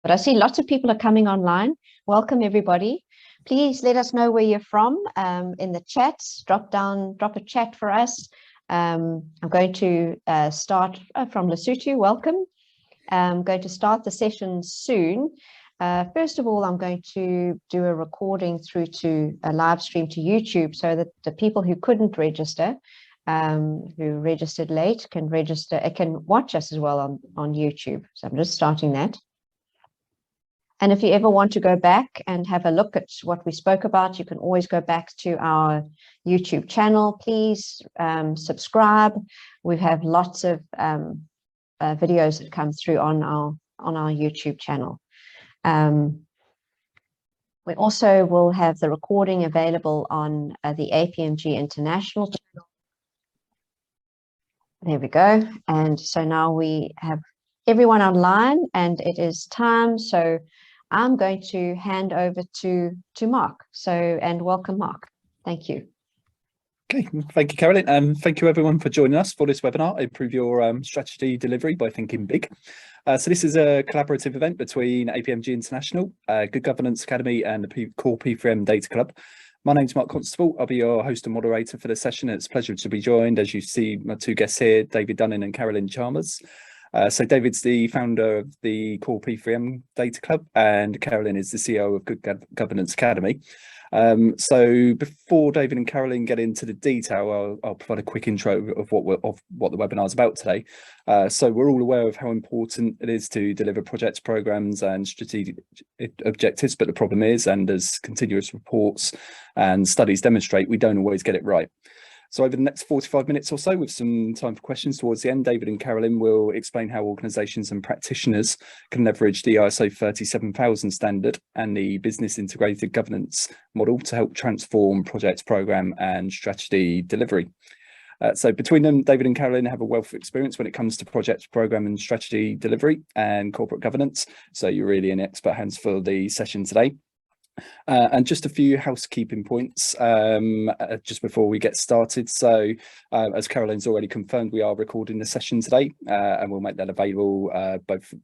But I see lots of people are coming online. Welcome, everybody. Please let us know where you're from in the chat. Drop a chat for us. I'm going to start from Lesotho. Welcome. I'm going to start the session soon. First of all, I'm going to do a recording through to a live stream to YouTube so that the people who couldn't register, who registered late, can watch us as well on YouTube. So I'm just starting that. And if you ever want to go back and have a look at what we spoke about, you can always go back to our YouTube channel. Please subscribe. We have lots of videos that come through on our YouTube channel. We also will have the recording available on the APMG International channel. There we go. And so now we have everyone online, and it is time. So I'm going to hand over to Mark. And welcome, Mark. Thank you. Okay, thank you, Carolyn, and thank you everyone for joining us for this webinar, Improve Your Strategy Delivery by Thinking Big. So this is a collaborative event between APMG International, Good Governance Academy and the Core P3M Data Club. My name's Mark Constable. I'll be your host and moderator for the session. It's a pleasure to be joined, as you see, my two guests here, David Dunning and Carolyn Chalmers. So David's the founder of the Core P3M Data Club, and Carolyn is the CEO of Good Governance Academy. So before David and Carolyn get into the detail, I'll provide a quick intro of what the webinar is about today. So we're all aware of how important it is to deliver projects, programs and strategic objectives, but the problem is, and as continuous reports and studies demonstrate, we don't always get it right. So over the next 45 minutes or so, with some time for questions towards the end, David and Carolyn will explain how organisations and practitioners can leverage the ISO 37000 standard and the business integrated governance model to help transform projects, programme and strategy delivery. So between them, David and Carolyn have a wealth of experience when it comes to projects, programme and strategy delivery and corporate governance. So you're really in expert hands for the session today. And just a few housekeeping points just before we get started. So as Carolyn's already confirmed, we are recording the session today and we'll make that available both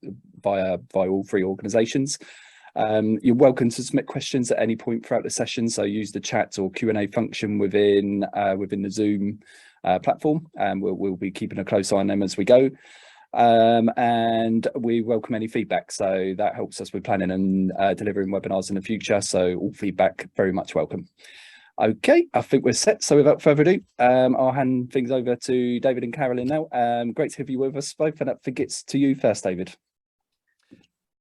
via all three organisations. You're welcome to submit questions at any point throughout the session, so use the chat or Q&A function within the Zoom platform, and we'll be keeping a close eye on them as we go. And we welcome any feedback, so that helps us with planning and delivering webinars in the future, so all feedback very much welcome. Okay, I think we're set, so without further ado, I'll hand things over to David and Carolyn now. Great to have you with us both, and I think it's to you first, David.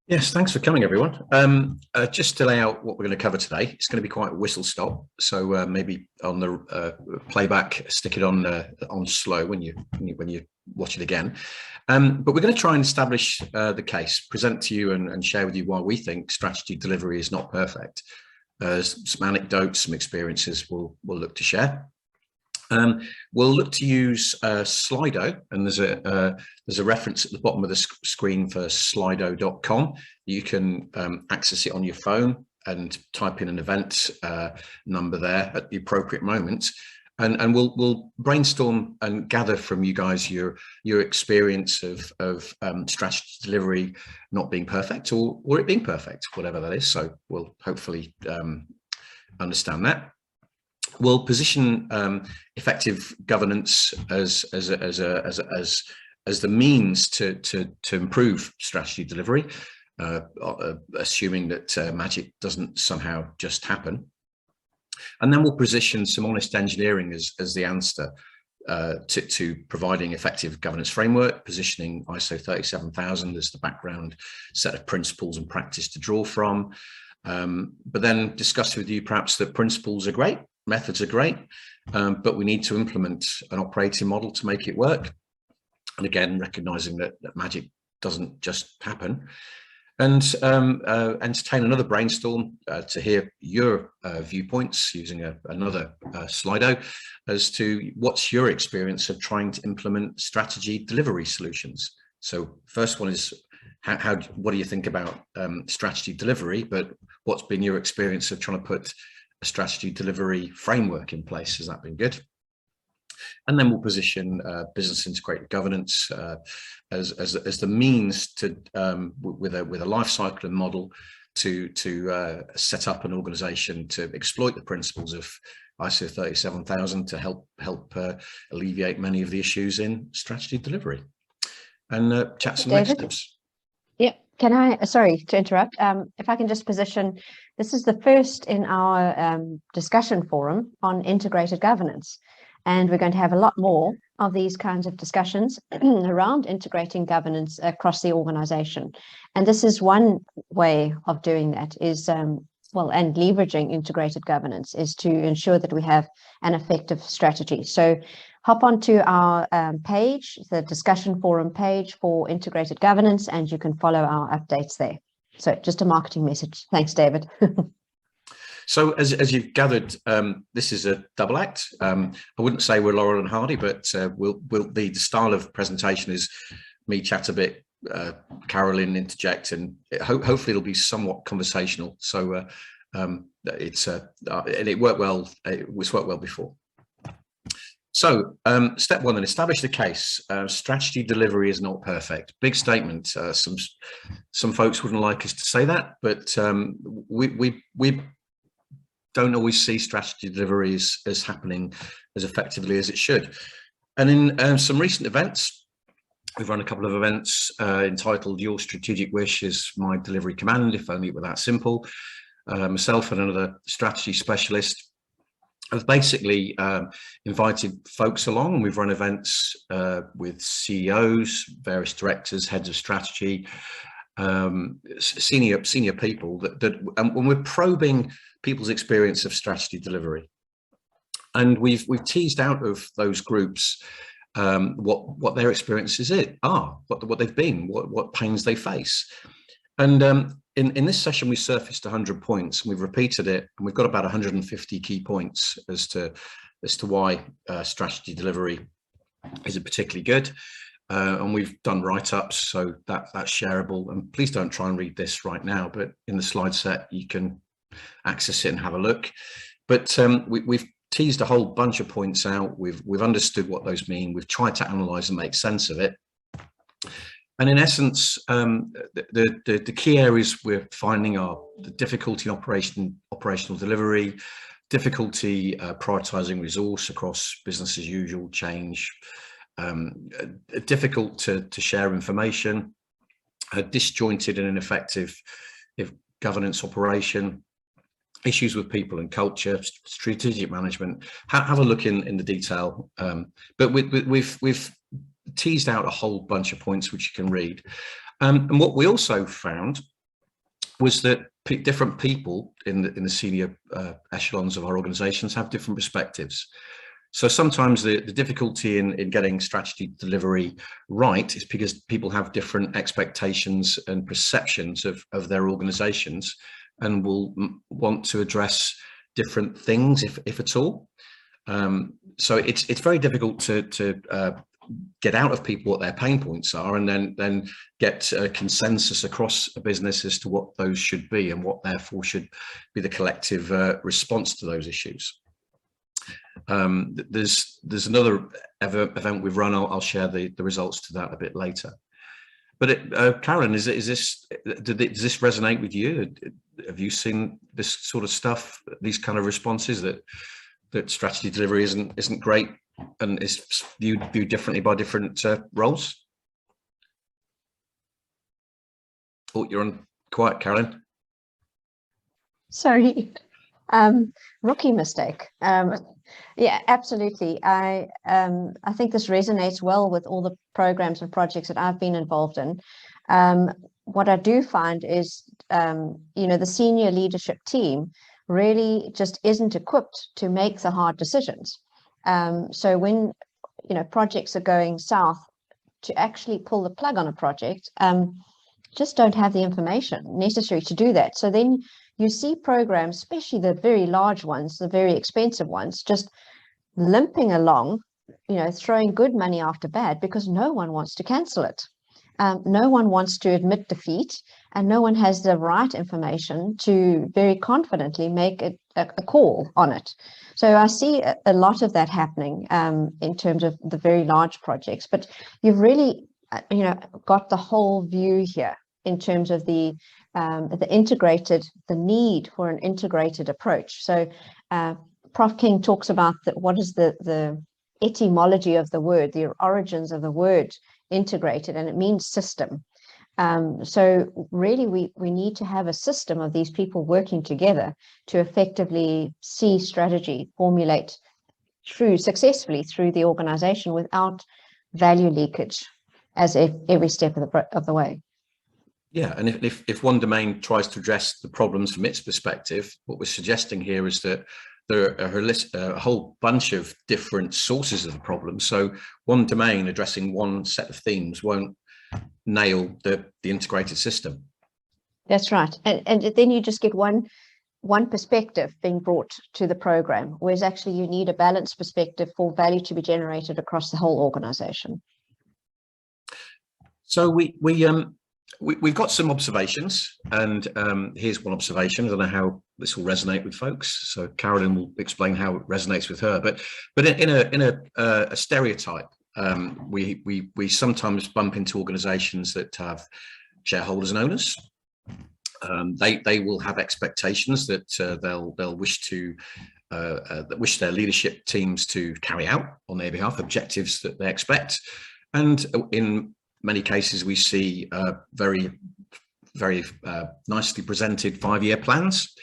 Yes, thanks for coming, everyone. Just to lay out what we're going to cover today, it's going to be quite whistle stop, so maybe on the playback, stick it on slow when you watch it again. But we're going to try and establish the case, present to you and share with you why we think strategy delivery is not perfect. Some anecdotes, some experiences we'll look to share. We'll look to use Slido, and there's a reference at the bottom of the screen for slido.com. You can access it on your phone and type in an event number there at the appropriate moment. And we'll brainstorm and gather from you guys your experience of strategy delivery not being perfect or it being perfect, whatever that is. So we'll hopefully understand that. We'll position effective governance as the means to improve strategy delivery, assuming that magic doesn't somehow just happen. And then we'll position some honest engineering as the answer to providing effective governance framework, positioning ISO 37000 as the background set of principles and practice to draw from. But then discuss with you perhaps that principles are great, methods are great, but we need to implement an operating model to make it work. And again, recognizing that magic doesn't just happen. And entertain another brainstorm to hear your viewpoints using another Slido as to what's your experience of trying to implement strategy delivery solutions. So first one is what do you think about strategy delivery, but what's been your experience of trying to put a strategy delivery framework in place? Has that been good? And then we'll position business integrated governance as the means to with a life cycle and model to set up an organization to exploit the principles of ISO 37000 to help alleviate many of the issues in strategy delivery. And chat some next steps. Yeah, can I, sorry to interrupt, if I can just position, this is the first in our discussion forum on integrated governance. And we're going to have a lot more of these kinds of discussions around integrating governance across the organization. And this is one way of doing that is, well, and leveraging integrated governance is to ensure that we have an effective strategy. So hop onto our page, the discussion forum page for integrated governance, and you can follow our updates there. So just a marketing message. Thanks, David. So as you've gathered, this is a double act. I wouldn't say we're Laurel and Hardy, but the style of presentation is me chat a bit, Carolyn interject, and hopefully it'll be somewhat conversational. So and it worked well. It's worked well before. So step one, then, establish the case. Strategy delivery is not perfect. Big statement. Some folks wouldn't like us to say that, but we don't always see strategy delivery as happening as effectively as it should. And in some recent events, we've run a couple of events entitled Your Strategic Wish is My Delivery Command, if only it were that simple. Myself and another strategy specialist have basically invited folks along, and we've run events with CEOs, various directors, heads of strategy, senior people and when we're probing people's experience of strategy delivery, and we've teased out of those groups what their experiences are, what they've been, what pains they face. And in this session we surfaced 100 points, and we've repeated it, and we've got about 150 key points as to why strategy delivery isn't particularly good. And we've done write-ups, so that's shareable. And please don't try and read this right now, but in the slide set you can access it and have a look. But we've teased a whole bunch of points out. We've understood what those mean. We've tried to analyze and make sense of it. And in essence, the key areas we're finding are the difficulty in operational delivery, difficulty prioritizing resource across business as usual, change, difficult to share information, disjointed and ineffective governance operation, issues with people and culture, strategic management. Have a look in the detail. But we've teased out a whole bunch of points which you can read. And what we also found was that different people in the senior echelons of our organizations have different perspectives. So sometimes the difficulty in getting strategy delivery right is because people have different expectations and perceptions of their organizations, and will want to address different things if at all. So it's very difficult to get out of people what their pain points are, and then get a consensus across a business as to what those should be and what therefore should be the collective response to those issues. There's another event we've run. I'll share the results to that a bit later. But Karen, does this resonate with you? Have you seen this sort of stuff, these kind of responses that strategy delivery isn't great and is viewed differently by different roles? Oh, you're on quiet, Karen. Sorry, rookie mistake. Yeah, absolutely. I think this resonates well with all the programs and projects that I've been involved in. What I do find is, the senior leadership team really just isn't equipped to make the hard decisions. So when, projects are going south, to actually pull the plug on a project, just don't have the information necessary to do that. So then you see programs, especially the very large ones, the very expensive ones, just limping along, throwing good money after bad because no one wants to cancel it. no one wants to admit defeat, and no one has the right information to very confidently make a call on it. So I see a lot of that happening in terms of the very large projects, but you've really got the whole view here in terms of the need for an integrated approach. So Prof. King talks about what is the etymology of the word, the origins of the word integrated, and it means system. So really we need to have a system of these people working together to effectively see strategy formulate successfully through the organization without value leakage as every step of the way. Yeah, and if one domain tries to address the problems from its perspective, what we're suggesting here is that there are a whole bunch of different sources of the problem. So one domain addressing one set of themes won't nail the integrated system. That's right. And then you just get one perspective being brought to the program, whereas actually you need a balanced perspective for value to be generated across the whole organization. So we've got some observations, and here's one observation. I don't know how this will resonate with folks, so Carolyn will explain how it resonates with her. But in a stereotype, we sometimes bump into organisations that have shareholders and owners. They will have expectations that they'll wish their leadership teams to carry out on their behalf, objectives that they expect, and in many cases, we see very nicely presented 5-year plans,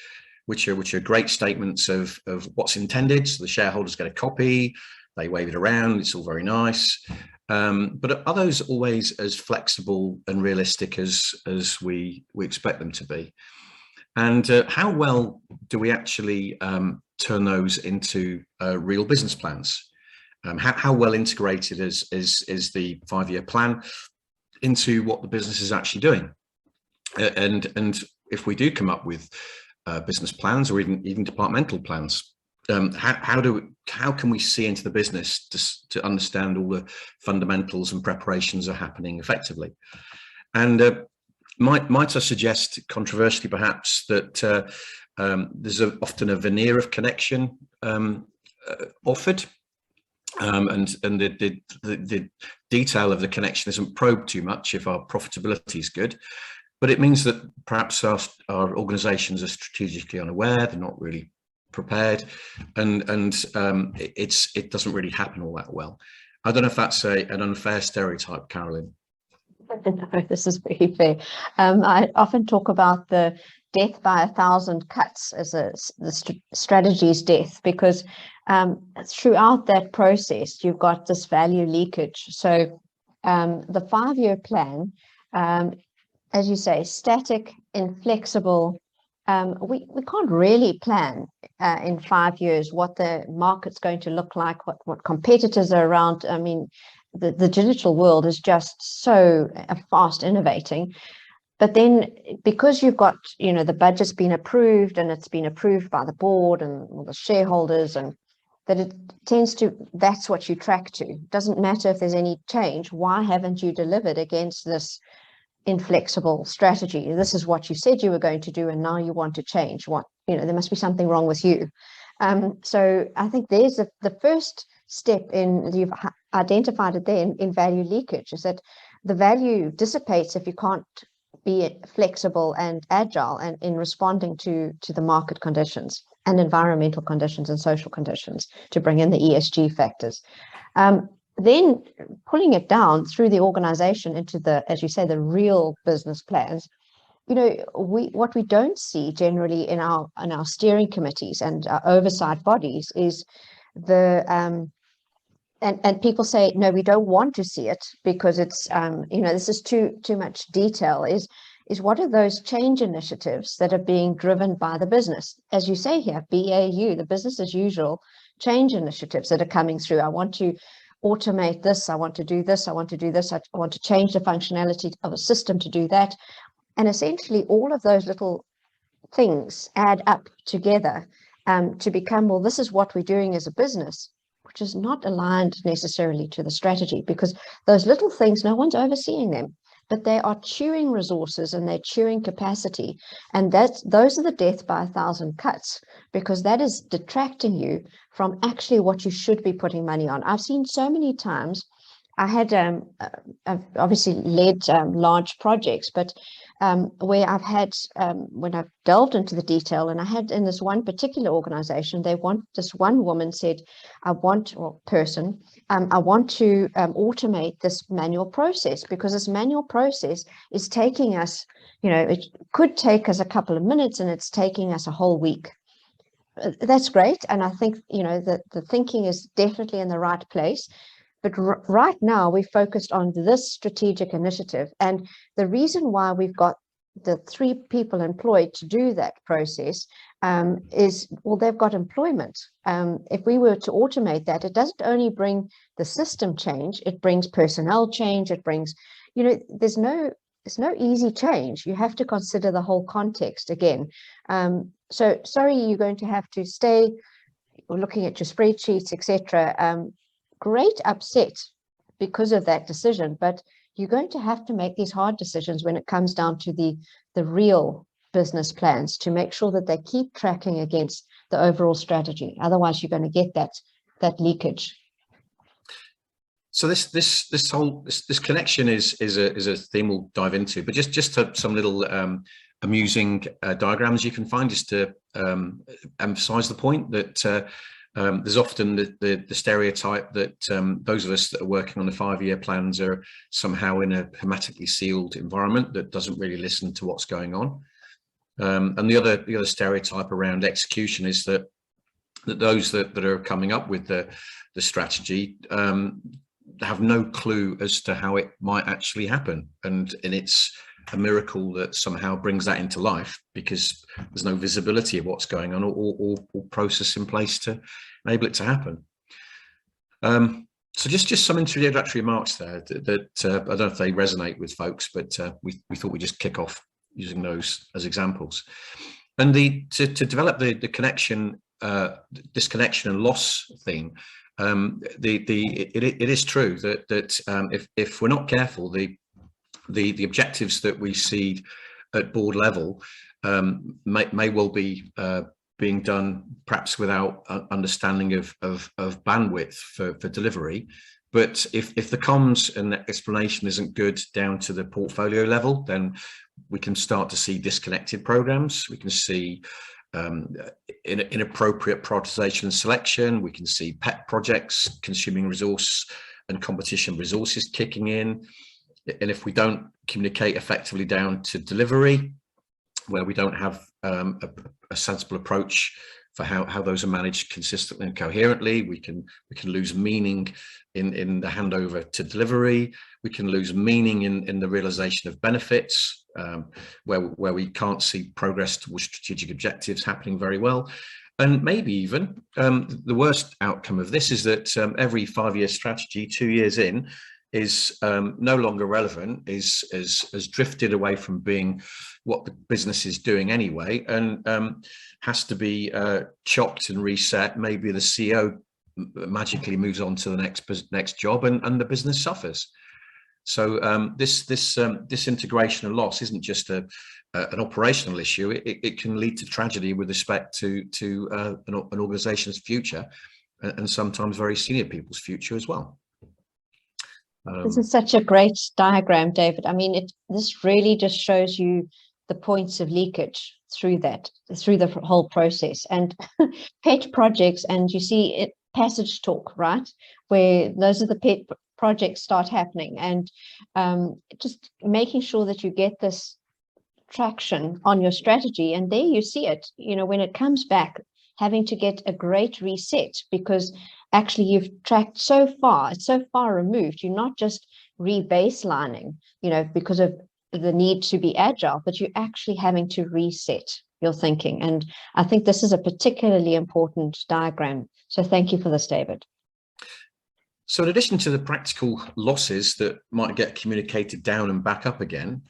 which are great statements of what's intended. So the shareholders get a copy, they wave it around, it's all very nice. But are those always as flexible and realistic as we expect them to be? And how well do we actually turn those into real business plans? How well integrated is the 5-year plan into what the business is actually doing? And if we do come up with business plans or even departmental plans, how can we see into the business to understand all the fundamentals and preparations are happening effectively? And might I suggest, controversially perhaps, that there's often a veneer of connection offered. And the detail of the connection isn't probed too much if our profitability is good, but it means that perhaps our organizations are strategically unaware, they're not really prepared, and it doesn't really happen all that well. I don't know if that's an unfair stereotype, Carolyn. No, this is very fair. I often talk about the death by 1,000 cuts as the strategy's death, because throughout that process, you've got this value leakage. So the 5-year plan, as you say, static, inflexible. We can't really plan in 5 years what the market's going to look like, what competitors are around. I mean, the digital world is just so fast innovating. But then because you've got, the budget's been approved and it's been approved by the board and all the shareholders, and that it tends to, that's what you track to. It doesn't matter if there's any change. Why haven't you delivered against this inflexible strategy? This is what you said you were going to do, and now you want to change. There must be something wrong with you. So I think there's the first step you've identified it there in value leakage, is that the value dissipates if you can't be flexible and agile and in responding to the market conditions and environmental conditions and social conditions to bring in the ESG factors. Then pulling it down through the organization into as you say, the real business plans. What we don't see generally in our steering committees and our oversight bodies is and people say, no, we don't want to see it because it's, this is too much detail, is what are those change initiatives that are being driven by the business? As you say here, BAU, the business as usual change initiatives that are coming through. I want to automate this, I want to do this, I want to do this, I want to change the functionality of a system to do that. And essentially all of those little things add up together to become, well, this is what we're doing as a business, which is not aligned necessarily to the strategy, because those little things, no one's overseeing them. but they are chewing resources and they're chewing capacity. And those are the death by 1,000 cuts, because that is detracting you from actually what you should be putting money on. I've seen so many times. I had I've obviously led large projects, but where I've had, when I've delved into the detail, and I had in this one particular organization, this one woman said, I want to automate this manual process, because this manual process is taking us, it could take us a couple of minutes and it's taking us a whole week. That's great. And I think, the thinking is definitely in the right place. But right now, we're focused on this strategic initiative. And the reason why we've got the 3 people employed to do that process is, well, they've got employment. If we were to automate that, it doesn't only bring the system change, it brings personnel change, it brings, there's no easy change. You have to consider the whole context again. So sorry, you're going to have to stay looking at your spreadsheets, etc. Great upset because of that decision, but you're going to have to make these hard decisions when it comes down to the real business plans, to make sure that they keep tracking against the overall strategy. Otherwise, you're going to get that leakage. So this whole connection is a theme we'll dive into, but just some little amusing diagrams you can find, just to emphasize the point that there's often the stereotype that those of us that are working on the 5-year plans are somehow in a hermetically sealed environment that doesn't really listen to what's going on. And the other stereotype around execution is that those that are coming up with the strategy have no clue as to how it might actually happen, and it's a miracle that somehow brings that into life, because there's no visibility of what's going on or process in place to enable it to happen. So just some introductory remarks there that I don't know if they resonate with folks, but we thought we'd just kick off using those as examples. And to develop the connection, disconnection and loss theme, it is true that if we're not careful, the objectives that we see at board level may well be being done perhaps without understanding of bandwidth for delivery. But if the comms and the explanation isn't good down to the portfolio level, then we can start to see disconnected programs. We can see inappropriate prioritization and selection. We can see pet projects consuming resource and competition resources kicking in. And if we don't communicate effectively down to delivery, where we don't have a sensible approach for how those are managed consistently and coherently, we can lose meaning in the handover to delivery. We can lose meaning in the realization of benefits, where we can't see progress towards strategic objectives happening very well. And maybe even the worst outcome of this is that every 5-year strategy, 2 years in, is no longer relevant, is drifted away from being what the business is doing anyway, and has to be chopped and reset. Maybe the CEO magically moves on to the next job, and the business suffers. So this integration and loss isn't just an operational issue. It can lead to tragedy with respect to an organization's future, and sometimes very senior people's future as well. This is such a great diagram, David. I mean, this really just shows you the points of leakage through the whole process, and pet projects, and you see it passage talk, right, where those are the pet projects start happening, and just making sure that you get this traction on your strategy. And there you see it, when it comes back, having to get a great reset, because actually you've tracked so far, it's so far removed. You're not just rebaselining, because of the need to be agile, but you're actually having to reset your thinking. And I think this is a particularly important diagram. So thank you for this, David. So in addition to the practical losses that might get communicated down and back up again,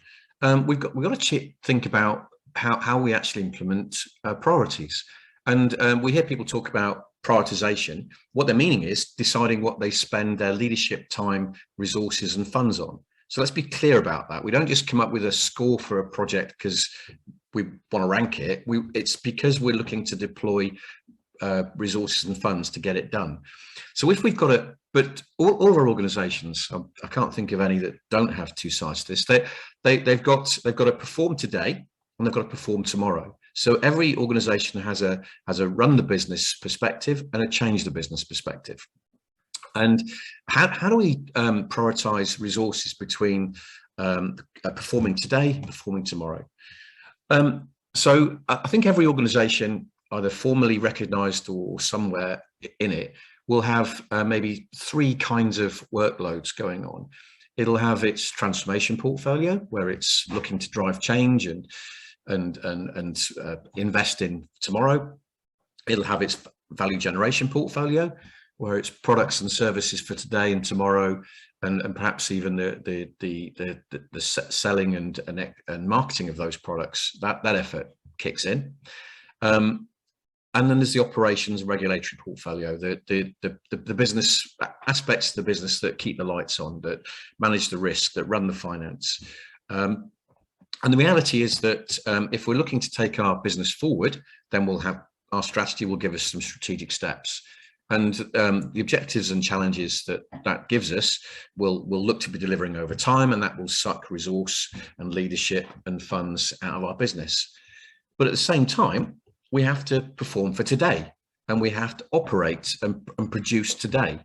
we've got to think about how we actually implement priorities. And we hear people talk about prioritization. What they're meaning is deciding what they spend their leadership time, resources and funds on. So let's be clear about that. We don't just come up with a score for a project because we want to rank it. It's because we're looking to deploy resources and funds to get it done. So if we've got it, but all of our organizations, I can't think of any that don't have two sides to this. They've got to perform today and they've got to perform tomorrow. So every organization has a run the business perspective and a change the business perspective. And how do we prioritize resources between performing today and performing tomorrow? So I think every organization, either formally recognized or somewhere in it, will have maybe three kinds of workloads going on. It'll have its transformation portfolio, where it's looking to drive change and invest in tomorrow. It'll have its value generation portfolio, where it's products and services for today and tomorrow, and perhaps even the selling and marketing of those products. That effort kicks in. And then there's the operations and regulatory portfolio, the business aspects of the business that keep the lights on, that manage the risk, that run the finance. And the reality is that if we're looking to take our business forward, then we'll have our strategy will give us some strategic steps. And the objectives and challenges that gives us will look to be delivering over time, and that will suck resource and leadership and funds out of our business. But at the same time, we have to perform for today, and we have to operate and produce today.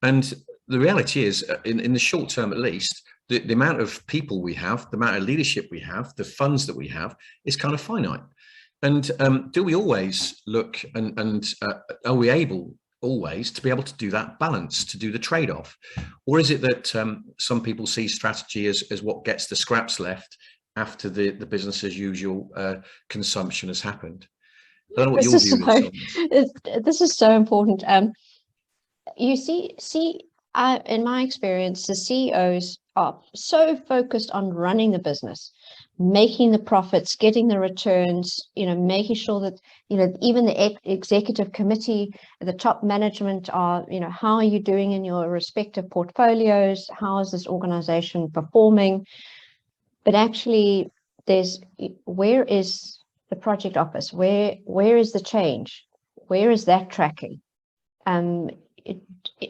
And the reality is, in the short term at least, the amount of people we have, the amount of leadership we have, the funds that we have is kind of finite. And do we always look and are we able always to be able to do that balance, to do the trade-off? Or is it that some people see strategy as what gets the scraps left after the business as usual consumption has happened? I don't know what your view is. This is so important. You see, in my experience, the CEOs are so focused on running the business, making the profits, getting the returns, making sure that, even the executive committee, the top management are, how are you doing in your respective portfolios? How is this organization performing? But actually, where is the project office? Where is the change? Where is that tracking?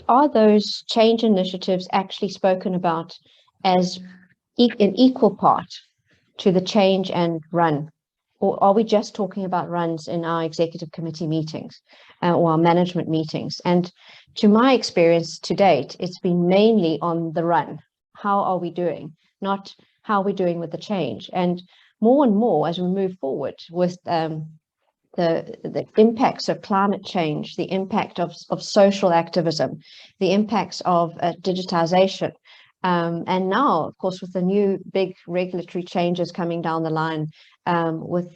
Are those change initiatives actually spoken about as an equal part to the change and run? Or are we just talking about runs in our executive committee meetings or our management meetings? And to my experience to date, it's been mainly on the run. How are we doing? Not how are we doing with the change? And more as we move forward with the impacts of climate change, the impact of social activism, the impacts of digitization, and now, of course, with the new big regulatory changes coming down the line, with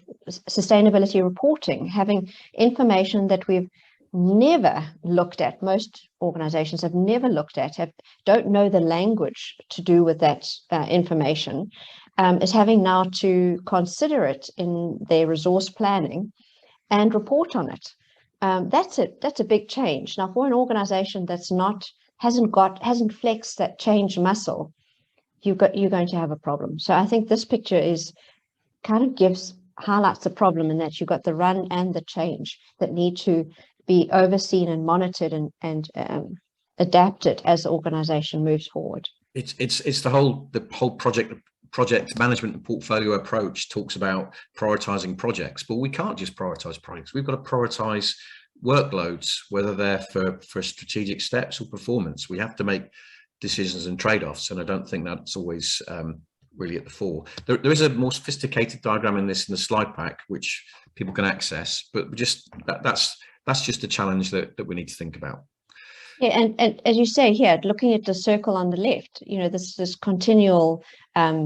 sustainability reporting, having information that we've never looked at, most organizations have never looked at, don't know the language to do with that information, is having now to consider it in their resource planning and report on it. That's a big change. Now, for an organization that's hasn't flexed that change muscle, you're going to have a problem. So I think this picture highlights the problem in that you've got the run and the change that need to be overseen and monitored and adapted as the organization moves forward. It's the whole project management and portfolio approach talks about prioritizing projects, but we can't just prioritize projects. We've got to prioritize workloads, whether they're for strategic steps or performance. We have to make decisions and trade-offs, and I don't think that's always really at the fore. There is a more sophisticated diagram in the slide pack which people can access, but that's just a challenge that we need to think about. Yeah, and as you say here, looking at the circle on the left, this continual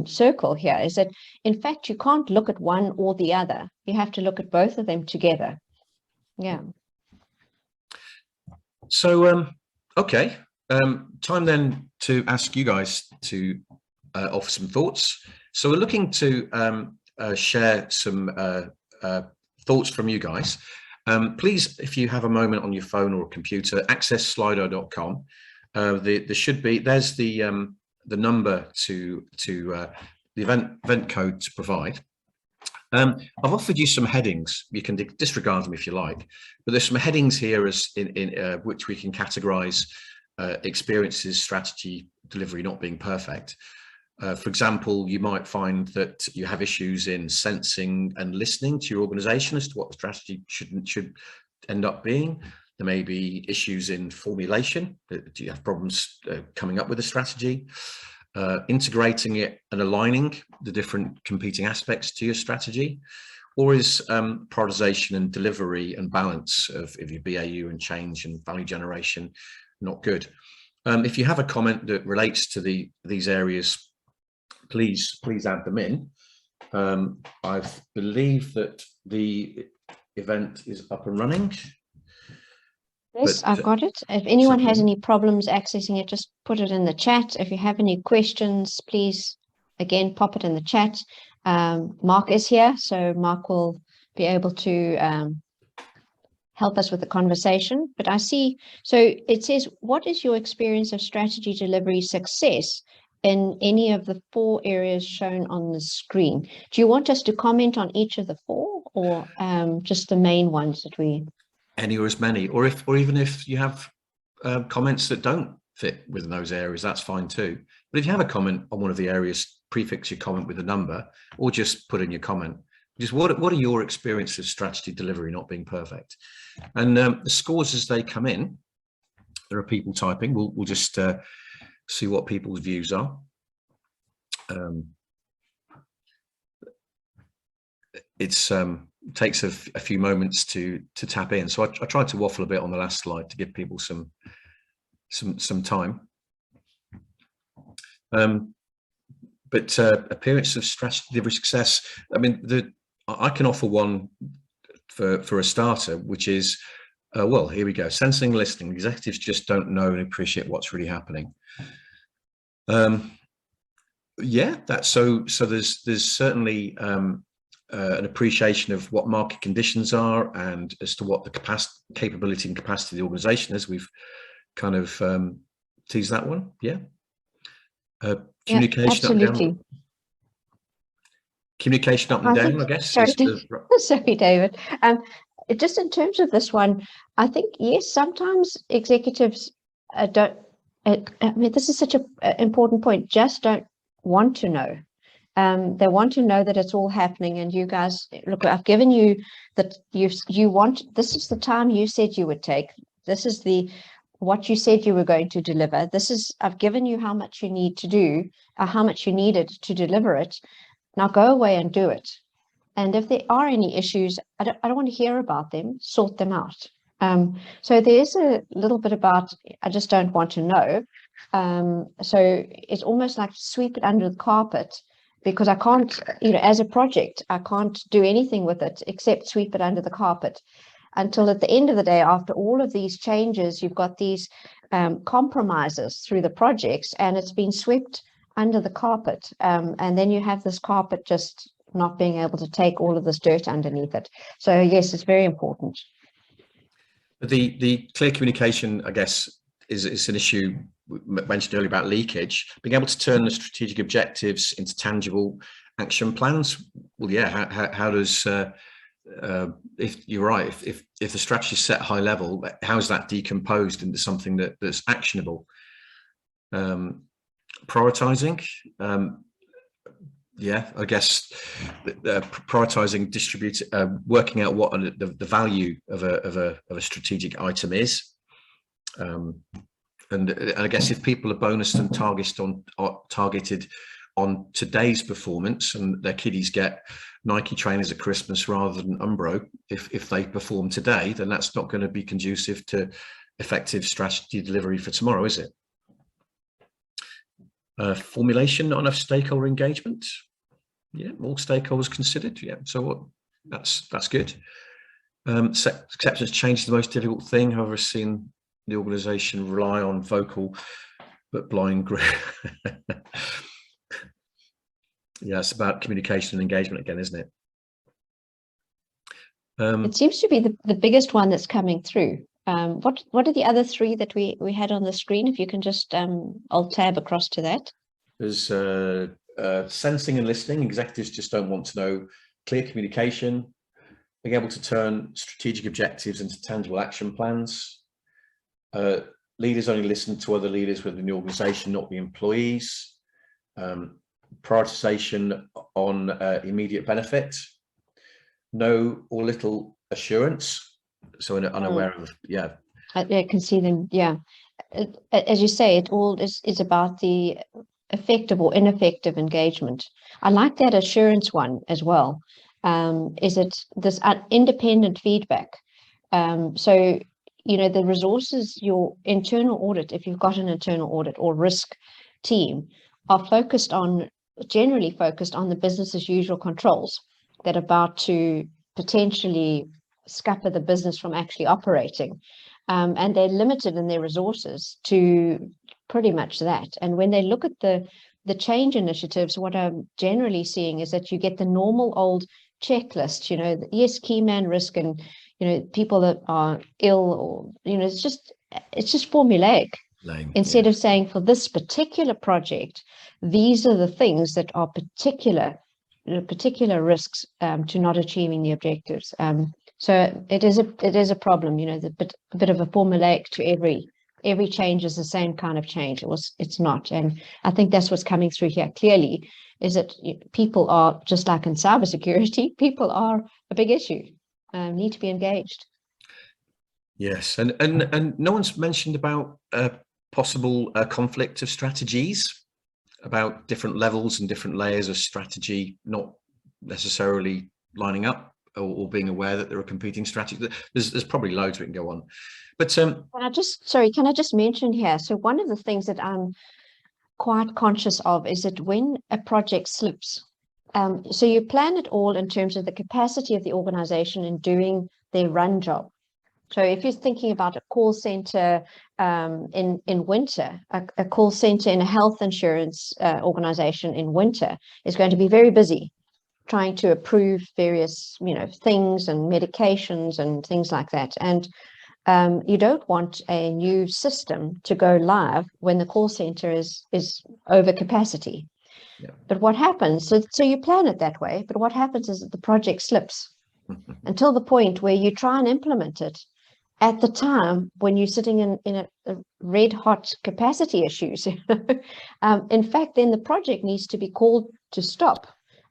circle here is that, in fact, you can't look at one or the other. You have to look at both of them together. Yeah. So, okay, time then to ask you guys to offer some thoughts. So we're looking to share some thoughts from you guys. Please, if you have a moment on your phone or computer, access slido.com. There's the the number to the event code to provide. I've offered you some headings. You can disregard them if you like, but there's some headings here as in which we can categorize experiences, strategy, delivery not being perfect. For example, you might find that you have issues in sensing and listening to your organization as to what the strategy should end up being. There may be issues in formulation. Do you have problems coming up with a strategy? Integrating it and aligning the different competing aspects to your strategy? Or is prioritization and delivery and balance of your BAU and change and value generation not good? If you have a comment that relates to these areas, please add them in. I believe that the event is up and running. Yes, I've got it. If anyone has any problems accessing it, just put it in the chat. If you have any questions, please, again, pop it in the chat. Mark is here, so Mark will be able to help us with the conversation. But I see, so it says, what is your experience of strategy delivery success in any of the 4 areas shown on the screen? Do you want us to comment on each of the 4, or just the main ones that we... Any or as many, or even if you have comments that don't fit within those areas, that's fine too. But if you have a comment on one of the areas, prefix your comment with a number, or just put in your comment, just what are your experiences of strategy delivery not being perfect? And the scores as they come in, there are people typing. We'll just see what people's views are. It's takes a few moments to tap in, so I tried to waffle a bit on the last slide to give people some time. But appearance of strategy delivery success, I mean, I can offer one for a starter, which is well, here we go. Sensing, listening. Executives just don't know and appreciate what's really happening. Yeah, that's so there's certainly an appreciation of what market conditions are and as to what the capability and capacity of the organization is. We've kind of teased that one. Yeah. Communication absolutely. up and down. Communication up and down, I guess. Sorry, David. Just in terms of this one, I think, yes, sometimes executives don't, I mean, this is such an important point, just don't want to know. They want to know that it's all happening, and you guys, look, I've given you that you want, this is the time you said you would take. This is what you said you were going to deliver. I've given you how much you need to do, or how much you needed to deliver it. Now go away and do it. And if there are any issues, I don't want to hear about them, sort them out. So there's a little bit about, I just don't want to know. So it's almost like sweep it under the carpet, because I can't, as a project, I can't do anything with it except sweep it under the carpet until at the end of the day, after all of these changes, you've got these compromises through the projects, and it's been swept under the carpet. And then you have this carpet just not being able to take all of this dirt underneath it. So yes, it's very important. The clear communication, I guess, is an issue we mentioned earlier about leakage. Being able to turn the strategic objectives into tangible action plans. Well, yeah, how does if you're right, if the strategy is set high level, how is that decomposed into something that's actionable? Prioritizing, yeah, I guess prioritizing, working out what the value of a strategic item is, and I guess if people are bonused and targeted on today's performance, and their kiddies get Nike trainers at Christmas rather than Umbro, if they perform today, then that's not going to be conducive to effective strategy delivery for tomorrow, is it? Formulation, not enough stakeholder engagement. Yeah, all stakeholders considered. Yeah, so what? That's good. Acceptance change is the most difficult thing. However, I've seen the organisation rely on vocal but blind grip. Yeah, it's about communication and engagement again, isn't it? It seems to be the biggest one that's coming through. What are the other 3 that we had on the screen? If you can just alt tab across to that. There's sensing and listening. Executives just don't want to know. Clear communication, being able to turn strategic objectives into tangible action plans. Leaders only listen to other leaders within the organization, not the employees. Prioritization on immediate benefit. No or little assurance. So unaware of, yeah. I can see them, yeah. As you say, it all is about the effective or ineffective engagement. I like that assurance one as well. Is it this independent feedback? So, you know, the resources, your internal audit, if you've got an internal audit or risk team, are generally focused on the business as usual controls that are about to potentially scupper the business from actually operating. And they're limited in their resources to pretty much that. And when they look at the change initiatives, what I'm generally seeing is that you get the normal old checklist, you know, yes, key man risk, and, you know, people that are ill, or, you know, it's just formulaic. Lame, Instead yeah. of saying, for this particular project, these are the things that are particular risks to not achieving the objectives. So it is a problem, you know, a bit of a formulaic to every change is the same kind of change. It's not, and I think that's what's coming through here clearly, is that people are, just like in cybersecurity, people are a big issue, need to be engaged. Yes, and no one's mentioned about possible conflict of strategies, about different levels and different layers of strategy not necessarily lining up, or being aware that there are competing strategies. There's probably loads we can go on, but can I just mention here? So one of the things that I'm quite conscious of is that when a project slips, so you plan it all in terms of the capacity of the organization in doing their run job. So if you're thinking about a call center in winter, a call center in a health insurance organization in winter is going to be very busy trying to approve various, you know, things and medications and things like that. And you don't want a new system to go live when the call center is over capacity. Yeah. But what happens, so you plan it that way, but what happens is that the project slips until the point where you try and implement it at the time when you're sitting in a red hot capacity issues. In fact, then the project needs to be called to stop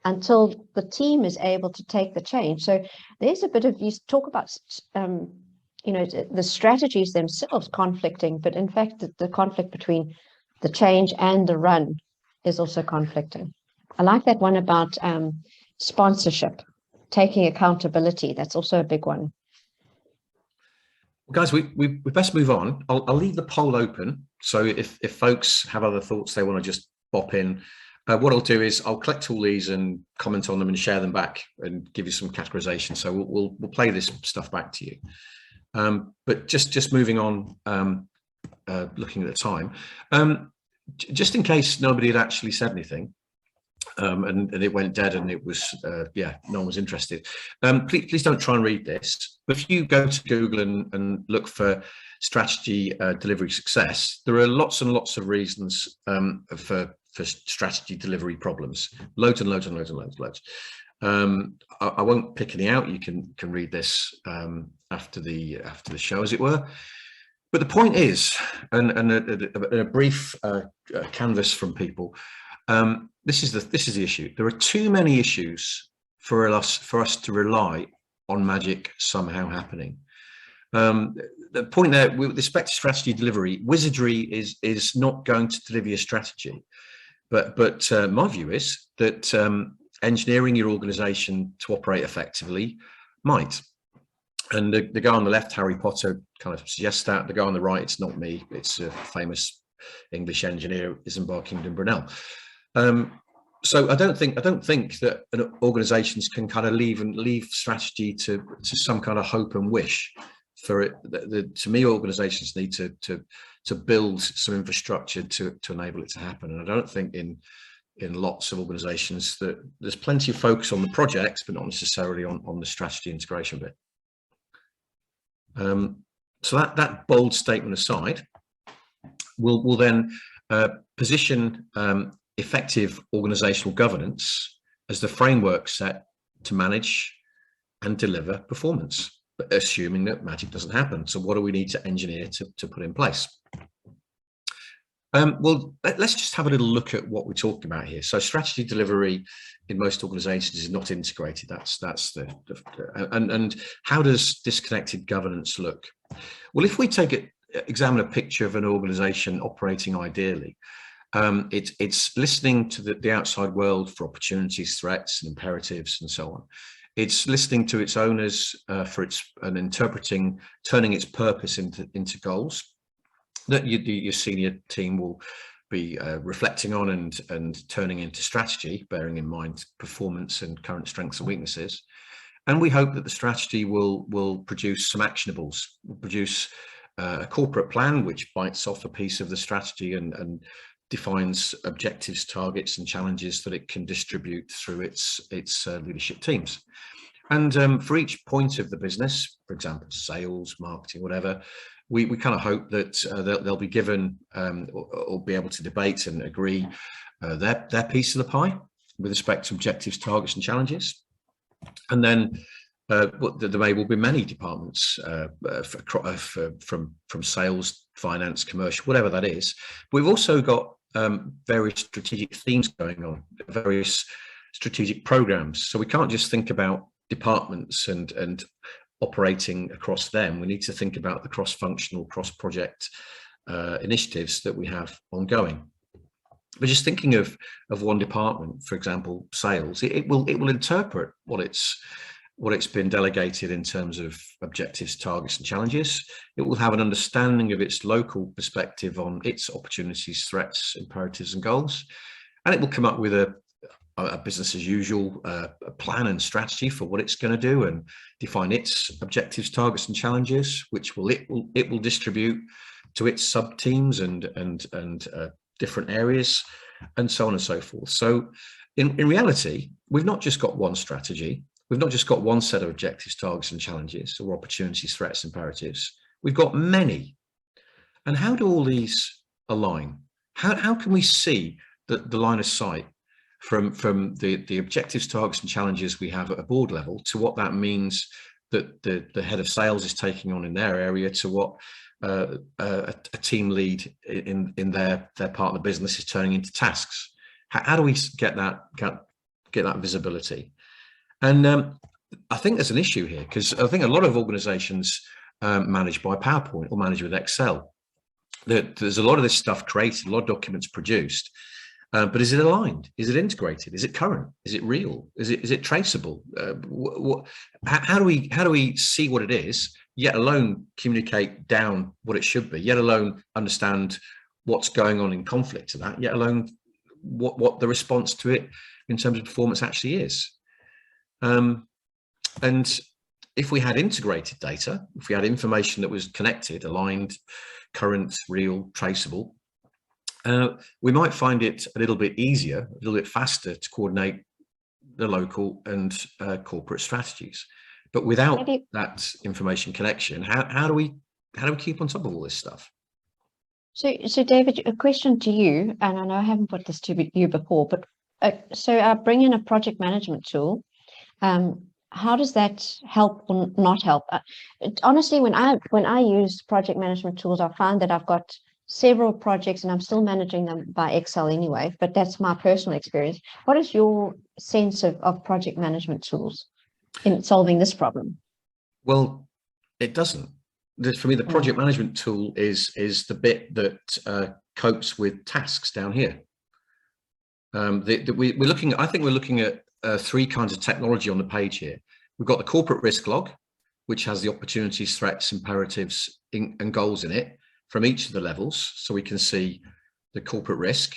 until the team is able to take the change. So there's a bit of, you talk about, you know, the strategies themselves conflicting, but in fact, the conflict between the change and the run is also conflicting. I like that one about sponsorship, taking accountability. That's also a big one. Well, guys, we best move on. I'll leave the poll open. So if folks have other thoughts they want to just pop in, what I'll do is I'll collect all these and comment on them and share them back and give you some categorization. So we'll play this stuff back to you. But just moving on, looking at the time, just in case nobody had actually said anything, and it went dead and it was, yeah, no one was interested. Please don't try and read this. But if you go to Google and look for strategy delivery success, there are lots and lots of reasons for strategy delivery problems. Loads and loads and loads and loads and loads. I won't pick any out. You can read this after the show, as it were. But the point is, and a brief canvas from people. This is the issue. There are too many issues for us to rely on magic somehow happening. The point there, with respect to strategy delivery, wizardry is not going to deliver your strategy. But my view is that engineering your organization to operate effectively might. And the guy on the left, Harry Potter, kind of suggests that. The guy on the right, it's not me. It's a famous English engineer, Isambard Kingdom Brunel. So I don't think that organizations can kind of leave strategy to some kind of hope and wish for it. To me, organizations need to build some infrastructure to enable it to happen. And I don't think in lots of organizations that there's plenty of focus on the projects, but not necessarily on the strategy integration bit. So that bold statement aside, we'll then position effective organizational governance as the framework set to manage and deliver performance, but assuming that magic doesn't happen. So what do we need to engineer to put in place? Well, let's just have a little look at what we're talking about here. So strategy delivery in most organizations is not integrated. And how does disconnected governance look? Well, if we examine a picture of an organization operating ideally, it's listening to the outside world for opportunities, threats, and imperatives, and so on. It's listening to its owners and interpreting, turning its purpose into goals that your senior team will be reflecting on and turning into strategy, bearing in mind performance and current strengths and weaknesses. And we hope that the strategy will produce some actionables, will produce a corporate plan which bites off a piece of the strategy and defines objectives, targets, and challenges that it can distribute through its leadership teams. And for each point of the business, for example, sales, marketing, whatever, we kind of hope that they'll be given or be able to debate and agree their piece of the pie with respect to objectives, targets, and challenges. And then there will be many departments from sales, finance, commercial, whatever that is. But we've also got various strategic themes going on, various strategic programs. So we can't just think about departments and operating across them. We need to think about the cross-functional, cross-project initiatives that we have ongoing. But just thinking of one department, for example, sales, it will interpret what it's been delegated in terms of objectives, targets, and challenges. It will have an understanding of its local perspective on its opportunities, threats, imperatives, and goals, and it will come up with a business as usual a plan and strategy for what it's going to do and define its objectives, targets, and challenges, which it will distribute to its sub teams and different areas, and so on and so forth. So in reality, we've not just got one strategy. We've not just got one set of objectives, targets, and challenges, or opportunities, threats, imperatives. We've got many. And how do all these align? How can we see the line of sight from the objectives, targets, and challenges we have at a board level to what that means that the head of sales is taking on in their area, to what a team lead in their part of the business is turning into tasks? How do we get that visibility? And I think there's an issue here, because I think a lot of organizations manage by PowerPoint or manage with Excel. There's a lot of this stuff created, a lot of documents produced, but is it aligned? Is it integrated? Is it current? Is it real? Is it traceable? How do we see what it is, yet alone communicate down what it should be, yet alone understand what's going on in conflict to that, yet alone what the response to it in terms of performance actually is? And if we had integrated data, if we had information that was connected, aligned, current, real, traceable, we might find it a little bit easier, a little bit faster to coordinate the local and corporate strategies. But without that information connection, how do we keep on top of all this stuff? So David, a question to you, and I know I haven't put this to you before, but so I bring in a project management tool. How does that help or not help? Honestly, when I use project management tools, I find that I've got several projects and I'm still managing them by Excel anyway, but that's my personal experience. What is your sense of project management tools in solving this problem? Well, it doesn't. For me, the project management tool is the bit that copes with tasks down here. We're looking at three kinds of technology on the page here. We've got the corporate risk log, which has the opportunities, threats, imperatives, and goals in it from each of the levels, so we can see the corporate risk.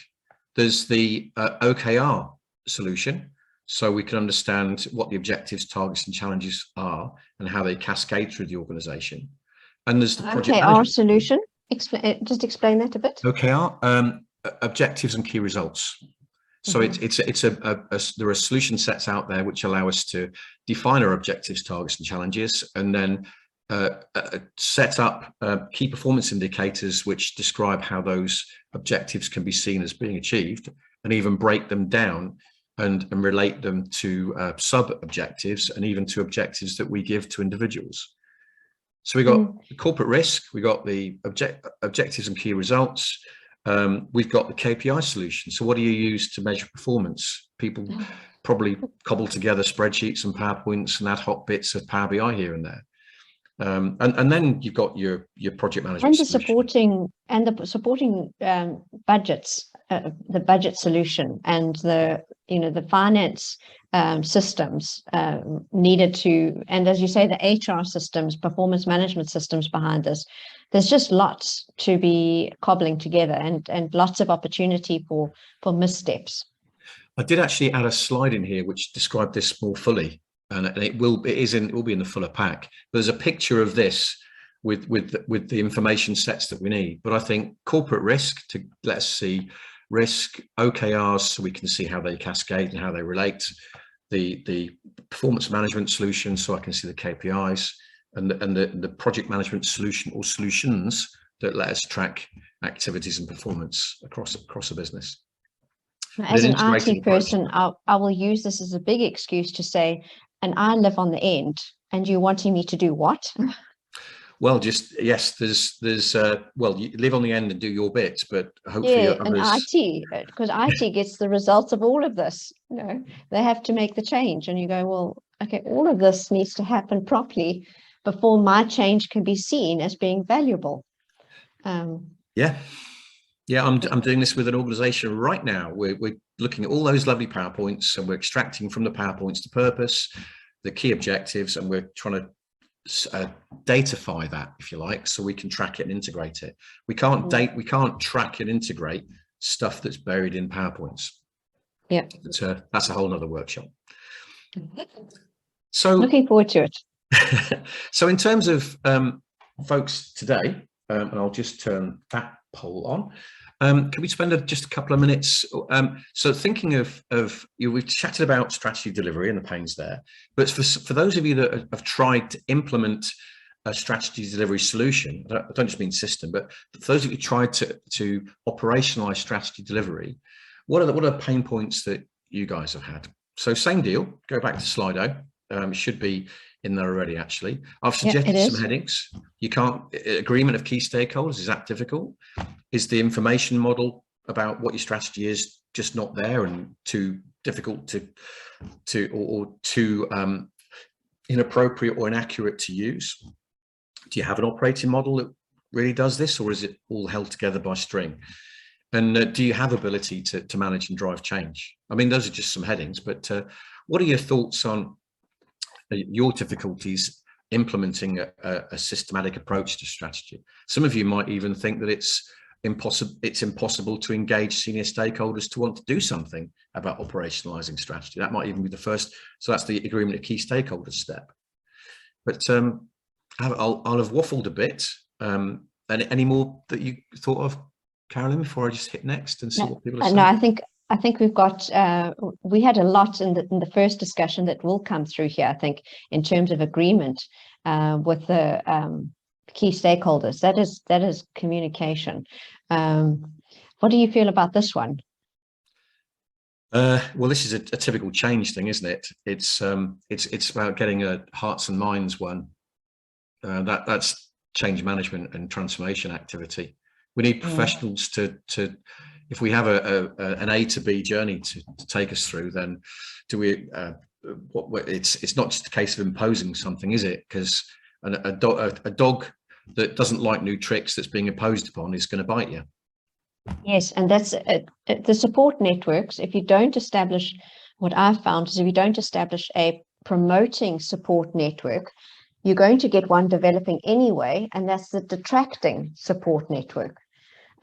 There's the OKR solution, so we can understand what the objectives, targets, and challenges are and how they cascade through the organization. And there's the project OKR solution. Just explain that a bit. OKR, objectives and key results. So there are solution sets out there which allow us to define our objectives, targets, and challenges, and then set up key performance indicators which describe how those objectives can be seen as being achieved, and even break them down and relate them to sub-objectives and even to objectives that we give to individuals. So we got the corporate risk, we got the objectives and key results, we've got the KPI solution. So what do you use to measure performance? People probably cobble together spreadsheets and PowerPoints and ad hoc bits of Power BI here and there. And then you've got your project management and the supporting budgets, the budget solution, and the finance systems needed to, and as you say, the HR systems, performance management systems behind this. There's just lots to be cobbling together, and lots of opportunity for missteps. I did actually add a slide in here which described this more fully, and it will be in the fuller pack. There's a picture of this with the information sets that we need. But I think corporate risk, to let us see risk, OKRs, so we can see how they cascade and how they relate. The performance management solution, so I can see the KPIs, and the project management solution or solutions that let us track activities and performance across a business. As an IT person, I will use this as a big excuse to say, and I live on the end, and you're wanting me to do what? Well, yes, there's well, you live on the end and do your bit, but hopefully and IT, because IT gets the results of all of this. They have to make the change, and you go, well, okay, all of this needs to happen properly before my change can be seen as being valuable. Yeah, I'm doing this with an organization right now. We're looking at all those lovely PowerPoints, and we're extracting from the PowerPoints the purpose, the key objectives, and we're trying to datify that, if you like, so we can track it and integrate it. We can't track and integrate stuff that's buried in PowerPoints. Yeah, that's a whole nother workshop. So looking forward to it. So in terms of folks today, and I'll just turn that poll on. Can we spend just a couple of minutes? So thinking of we've chatted about strategy delivery and the pains there, but for those of you that have tried to implement a strategy delivery solution, I don't just mean system, but for those of you who tried to operationalize strategy delivery, what are the pain points that you guys have had? So same deal, go back to Slido. It should be in there already, actually. I've suggested some headings. You can't, agreement of key stakeholders, is that difficult? Is the information model about what your strategy is just not there and too difficult or too inappropriate or inaccurate to use? Do you have an operating model that really does this, or is it all held together by string? And do you have ability to manage and drive change? I mean, those are just some headings, but what are your thoughts on your difficulties implementing a systematic approach to strategy? Some of you might even think that it's impossible to engage senior stakeholders to want to do something about operationalizing strategy. That might even be the first. So that's the agreement of key stakeholders step. But I'll have waffled a bit. Any more that you thought of, Carolyn, before I just hit next and see what people are saying? No, I think we've got, we had a lot in the first discussion that will come through here, I think, in terms of agreement with the key stakeholders. That is communication. What do you feel about this one? Well, this is a typical change thing, isn't it? It's about getting a hearts and minds one. That's change management and transformation activity. We need professionals to if we have an A to B journey to take us through, then do we? It's not just a case of imposing something, is it? Because a dog that doesn't like new tricks that's being imposed upon is going to bite you. Yes, and that's the support networks. If you don't establish, what I've found is if you don't establish a promoting support network, you're going to get one developing anyway, and that's the detracting support network.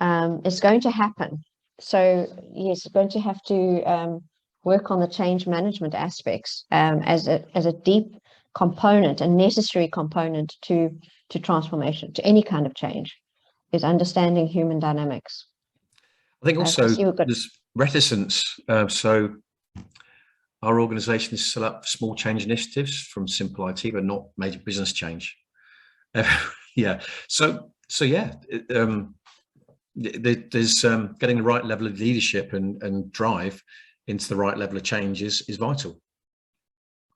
It's going to happen. So yes, you're going to have to work on the change management aspects as a deep component, a necessary component to transformation, to any kind of change, is understanding human dynamics. I think also there's reticence. So our organisation is set up small change initiatives from simple IT, but not major business change. Yeah. So yeah. there's getting the right level of leadership and drive into the right level of change is vital.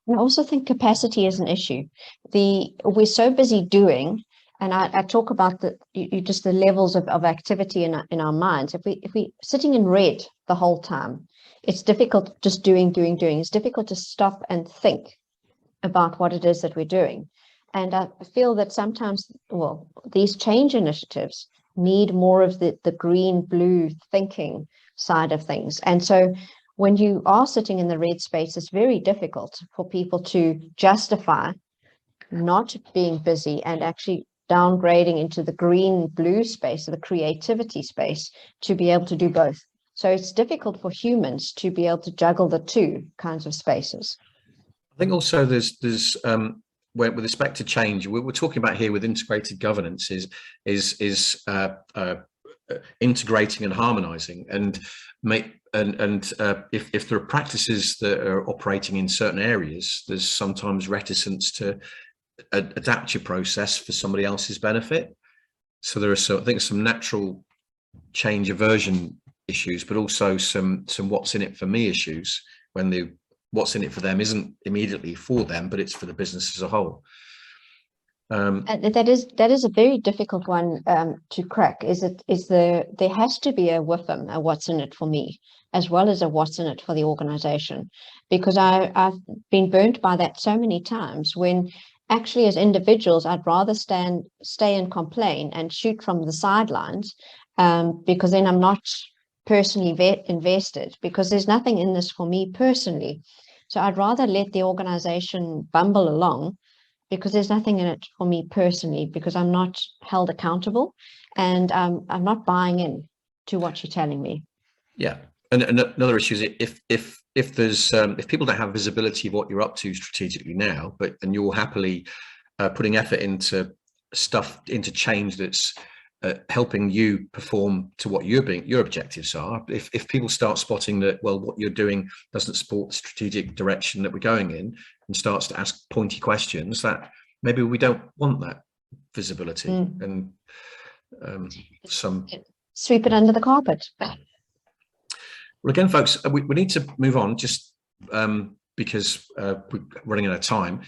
I also think capacity is an issue. We're so busy doing, and I talk about just the levels of activity in our minds. If we sitting in red the whole time, it's difficult just doing. It's difficult to stop and think about what it is that we're doing. And I feel that sometimes, well, these change initiatives need more of the green, blue thinking side of things. And so when you are sitting in the red space, it's very difficult for people to justify not being busy and actually downgrading into the green, blue space, or the creativity space, to be able to do both. So it's difficult for humans to be able to juggle the two kinds of spaces. I think also there's with respect to change, we're talking about here with integrated governance is integrating and harmonizing, and if there are practices that are operating in certain areas, there's sometimes reticence to adapt your process for somebody else's benefit. So there are I think some natural change aversion issues, but also some what's in it for me issues, when the what's in it for them isn't immediately for them, but it's for the business as a whole. That is a very difficult one to crack. There has to be a WIFM, a what's in it for me, as well as a what's in it for the organization, because I've been burnt by that so many times, when actually as individuals I'd rather stay and complain and shoot from the sidelines, because then I'm not personally invested, because there's nothing in this for me personally. So I'd rather let the organization bumble along, because there's nothing in it for me personally, because I'm not held accountable, and I'm not buying in to what you're telling me. Yeah, and another issue is if there's if people don't have visibility of what you're up to strategically now, and you're happily putting effort into change that's helping you perform to what your objectives are. If people start spotting that, well, what you're doing doesn't support the strategic direction that we're going in, and starts to ask pointy questions, that maybe we don't want that visibility, and sweep it under the carpet. Well, again, folks, we need to move on, just because we're running out of time.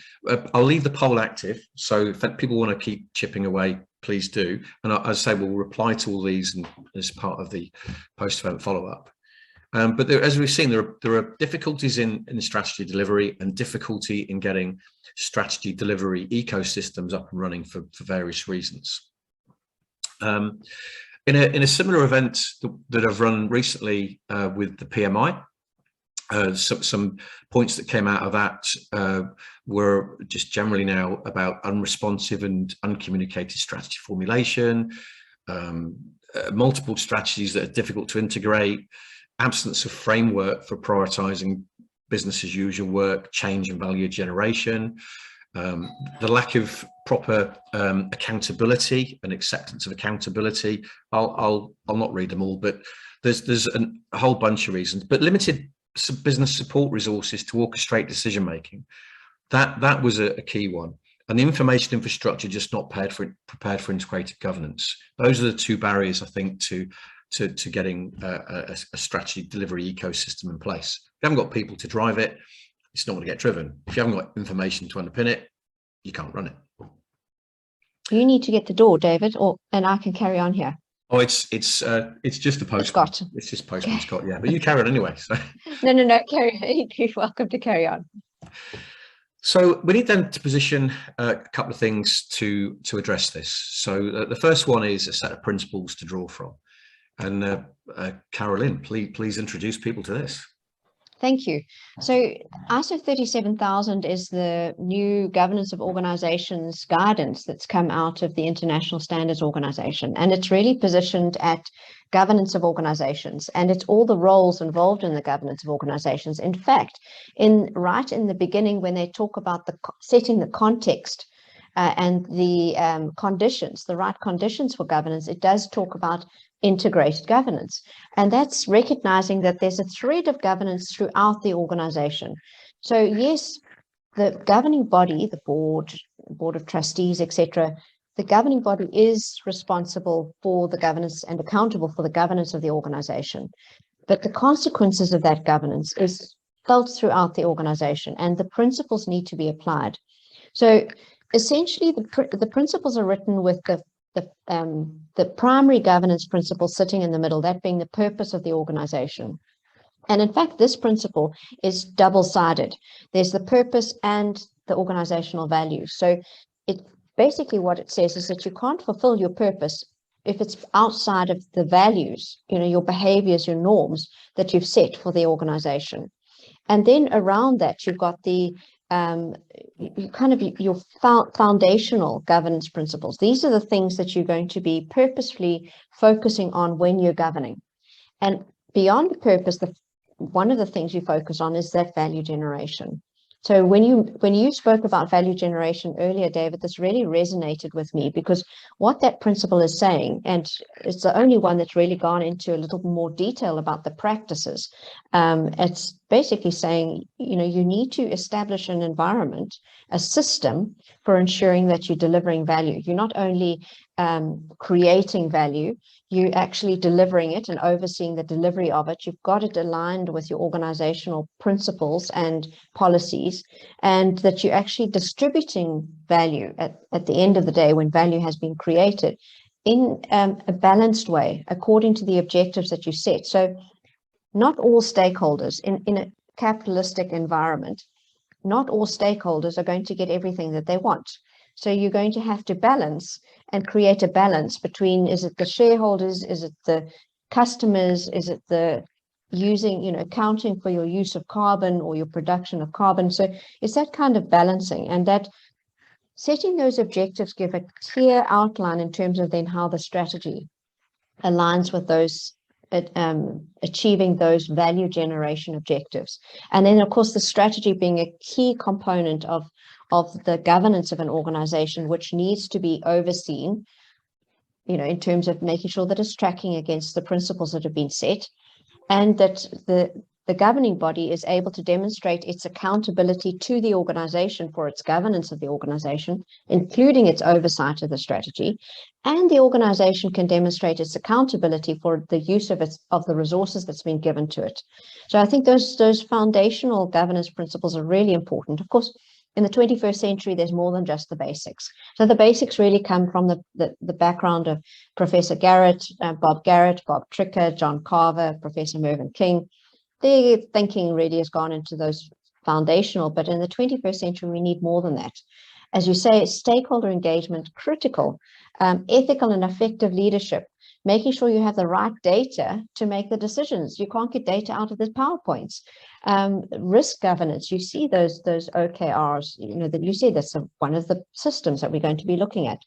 I'll leave the poll active, so if people want to keep chipping away, please do. And as I say, we'll reply to all these as part of the post-event follow-up. But as we've seen, there are difficulties in strategy delivery, and difficulty in getting strategy delivery ecosystems up and running for various reasons. In a similar event that I've run recently with the PMI, some points that came out of that were just generally now about unresponsive and uncommunicated strategy formulation, multiple strategies that are difficult to integrate, absence of framework for prioritizing business as usual work, change and value generation, the lack of proper accountability and acceptance of accountability. I'll not read them all, but there's a whole bunch of reasons. But limited business support resources to orchestrate decision making, that was a key one. And the information infrastructure just not prepared for integrated governance. Those are the two barriers, I think, to getting a strategy delivery ecosystem in place. If you haven't got people to drive it, it's not going to get driven. If you haven't got information to underpin it, you can't run it. You need to get the door, David, and I can carry on here. Oh, it's just a postman. Scott. It's just postman Scott, yeah. But you carry on anyway. So. No, carry on. You're welcome to carry on. So we need then to position a couple of things to address this. So the first one is a set of principles to draw from. And Carolyn, please introduce people to this. Thank you. So ISO 37000 is the new governance of organizations guidance that's come out of the International Standards Organization. And it's really positioned at governance of organizations, and it's all the roles involved in the governance of organizations. In fact, right in the beginning, when they talk about setting the context and the conditions, the right conditions for governance, it does talk about integrated governance. And that's recognizing that there's a thread of governance throughout the organization. So yes, the governing body, the board of trustees, etc., the governing body is responsible for the governance and accountable for the governance of the organization. But the consequences of that governance is felt throughout the organization, and the principles need to be applied. So essentially, the principles are written with the primary governance principle sitting in the middle, that being the purpose of the organization. And in fact, this principle is double-sided. There's the purpose and the organizational values. So it basically what it says is that you can't fulfill your purpose if it's outside of the values, your behaviors, your norms that you've set for the organization. And then around that, you've got the your foundational governance principles. These are the things that you're going to be purposefully focusing on when you're governing. And beyond the purpose, one of the things you focus on is that value generation. So when you spoke about value generation earlier, David, this really resonated with me, because what that principle is saying, and it's the only one that's really gone into a little more detail about the practices. It's basically saying, you need to establish an environment, a system for ensuring that you're delivering value. You're not only creating value, you're actually delivering it and overseeing the delivery of it. You've got it aligned with your organizational principles and policies, and that you're actually distributing value at the end of the day when value has been created in a balanced way according to the objectives that you set. So not all stakeholders in a capitalistic environment, not all stakeholders are going to get everything that they want. So you're going to have to balance and create a balance between, is it the shareholders, is it the customers, is it the accounting for your use of carbon or your production of carbon. So it's that kind of balancing, and that setting those objectives give a clear outline in terms of then how the strategy aligns with those achieving those value generation objectives. And then, of course, the strategy being a key component of the governance of an organization, which needs to be overseen, in terms of making sure that it's tracking against the principles that have been set, and that the governing body is able to demonstrate its accountability to the organization for its governance of the organization, including its oversight of the strategy, and the organization can demonstrate its accountability for the use of the resources that's been given to it. So I think those foundational governance principles are really important. Of course, in the 21st century, there's more than just the basics. So the basics really come from the background of Professor Garrett, Bob Tricker, John Carver, Professor Mervyn King. Their thinking really has gone into those foundational, but in the 21st century, we need more than that. As you say, stakeholder engagement, critical, ethical and effective leadership, making sure you have the right data to make the decisions. You can't get data out of the PowerPoints. Risk governance, you see those OKRs, that you see that's one of the systems that we're going to be looking at.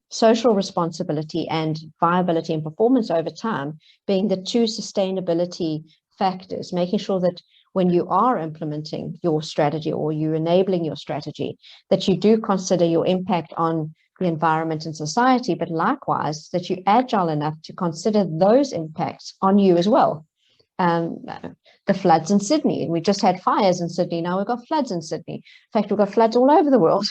Social responsibility and viability and performance over time being the two sustainability factors, making sure that when you are implementing your strategy or you're enabling your strategy, that you do consider your impact on the environment and society, but likewise that you're agile enough to consider those impacts on you as well. The floods in Sydney, we just had fires in Sydney, now we've got floods in Sydney. In fact, we've got floods all over the world.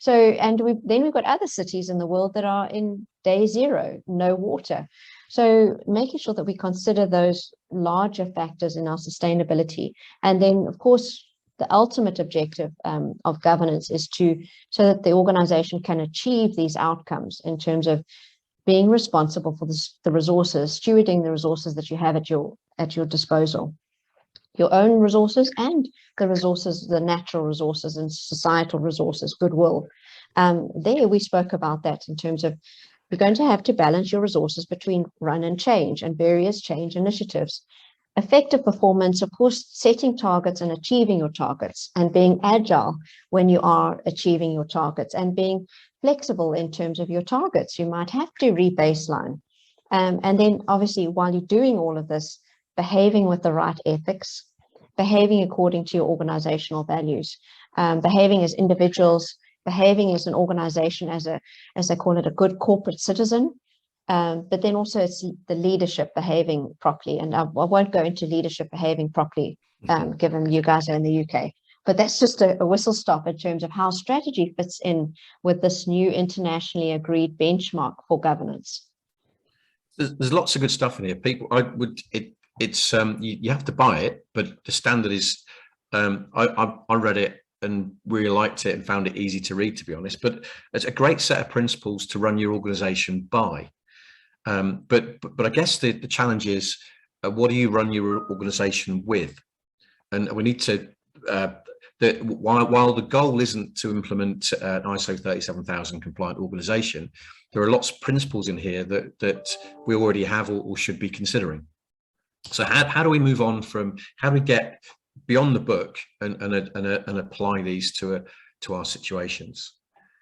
So, and then we've got other cities in the world that are in day zero, no water. So making sure that we consider those larger factors in our sustainability. And then, of course, the ultimate objective of governance is so that the organization can achieve these outcomes in terms of being responsible for the resources, stewarding the resources that you have at your disposal, your own resources and the resources, the natural resources and societal resources, goodwill. There we spoke about that in terms of you're going to have to balance your resources between run and change and various change initiatives. Effective performance, of course, setting targets and achieving your targets, and being agile when you are achieving your targets, and being flexible in terms of your targets. You might have to rebaseline. And then obviously, while you're doing all of this, behaving with the right ethics, behaving according to your organizational values, behaving as individuals, behaving as an organization, as they call it, a good corporate citizen. But then also it's the leadership behaving properly. And I won't go into leadership behaving properly, given you guys are in the UK. But that's just a whistle stop in terms of how strategy fits in with this new internationally agreed benchmark for governance. There's lots of good stuff in here. People, you have to buy it, but the standard is, I read it and really liked it and found it easy to read, to be honest. But it's a great set of principles to run your organization by. But I guess the challenge is, what do you run your organization with? And we need to, while the goal isn't to implement an ISO 37000 compliant organization, there are lots of principles in here that we already have or should be considering. So how do we move on from, how do we get beyond the book and apply these to our situations?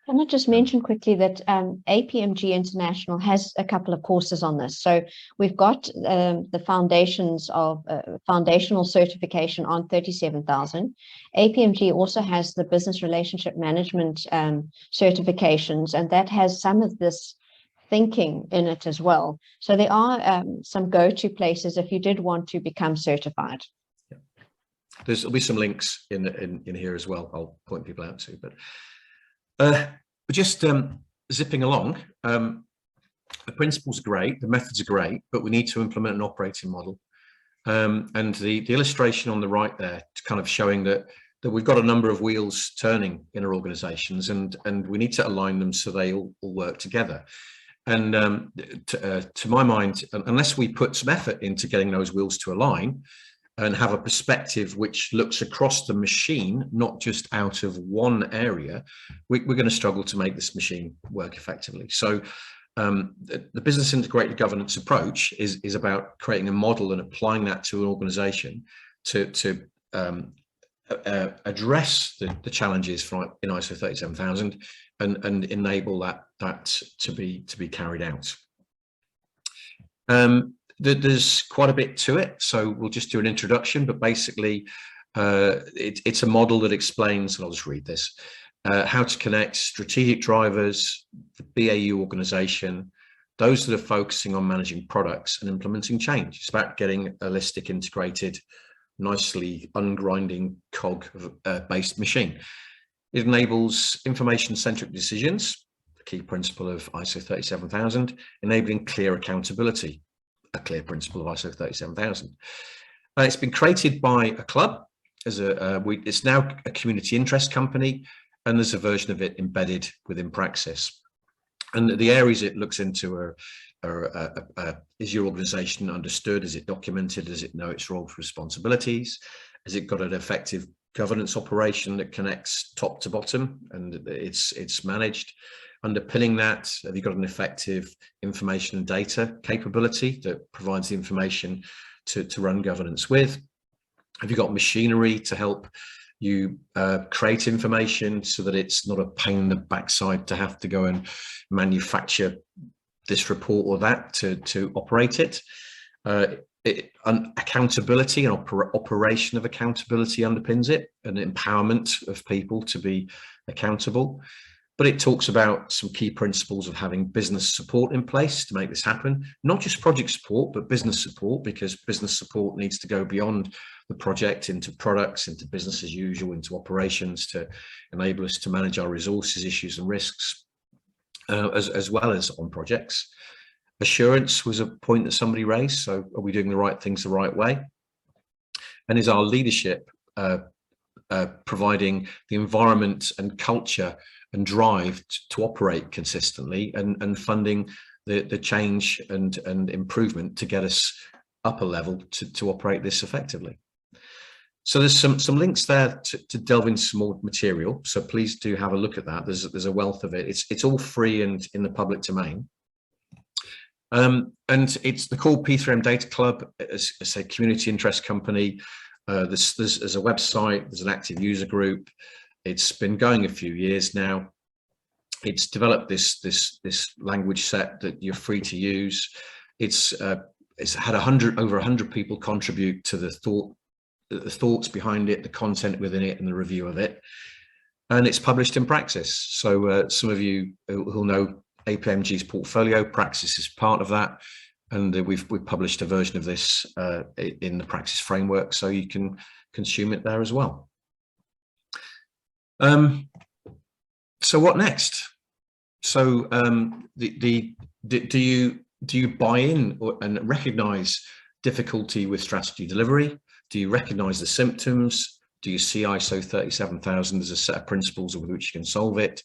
Can I just mention quickly that APMG International has a couple of courses on this. So we've got the foundations of foundational certification on 37000. APMG also has the business relationship management certifications, and that has some of this thinking in it as well. So there are some go-to places if you did want to become certified. Yeah. There'll be some links in here as well. I'll point people out to, but just zipping along, the principles are great, the methods are great, but we need to implement an operating model. And the illustration on the right there, kind of showing that we've got a number of wheels turning in our organizations, and we need to align them so they all work together. And to my mind, unless we put some effort into getting those wheels to align and have a perspective which looks across the machine, not just out of one area, we're going to struggle to make this machine work effectively. So the business integrated governance approach is about creating a model and applying that to an organization to address the challenges in ISO 37000 and enable that to be carried out. There's quite a bit to it, so we'll just do an introduction, but basically it's a model that explains, and I'll just read this, how to connect strategic drivers, the BAU organization, those that are focusing on managing products and implementing change. It's about getting a holistic, integrated, nicely ungrinding cog-based machine. It enables information-centric decisions, the key principle of ISO 37000, enabling clear accountability, a clear principle of ISO 37000. It's been created by a club as it's now a community interest company, and there's a version of it embedded within Praxis. And the areas it looks into are is your organization understood? Is it documented? Does it know its roles and responsibilities? Has it got an effective governance operation that connects top to bottom and it's managed? Underpinning that, have you got an effective information and data capability that provides the information to run governance with? Have you got machinery to help you create information so that it's not a pain in the backside to have to go and manufacture this report or that to operate it? Accountability and operation of accountability underpins it, and empowerment of people to be accountable. But it talks about some key principles of having business support in place to make this happen, not just project support, but business support, because business support needs to go beyond the project into products, into business as usual, into operations to enable us to manage our resources, issues and risks, as well as on projects. Assurance was a point that somebody raised. So are we doing the right things the right way? And is our leadership providing the environment and culture and drive to operate consistently, and funding the change and improvement to get us up a level to operate this effectively? So there's some links there to delve into some more material. So please do have a look at that. There's a wealth of it. It's all free and in the public domain. And they're called P3M Data Club. As I say, community interest company. There's a website. There's an active user group. It's been going a few years now. It's developed this language set that you're free to use. It's had over 100 people contribute to the thoughts behind it, the content within it, and the review of it. And it's published in Praxis. So some of you who'll know APMG's portfolio, Praxis is part of that, and we've published a version of this in the Praxis framework, so you can consume it there as well. So what next? So do you buy in and recognize difficulty with strategy delivery? Do you recognize the symptoms? Do you see ISO 37000 as a set of principles with which you can solve it?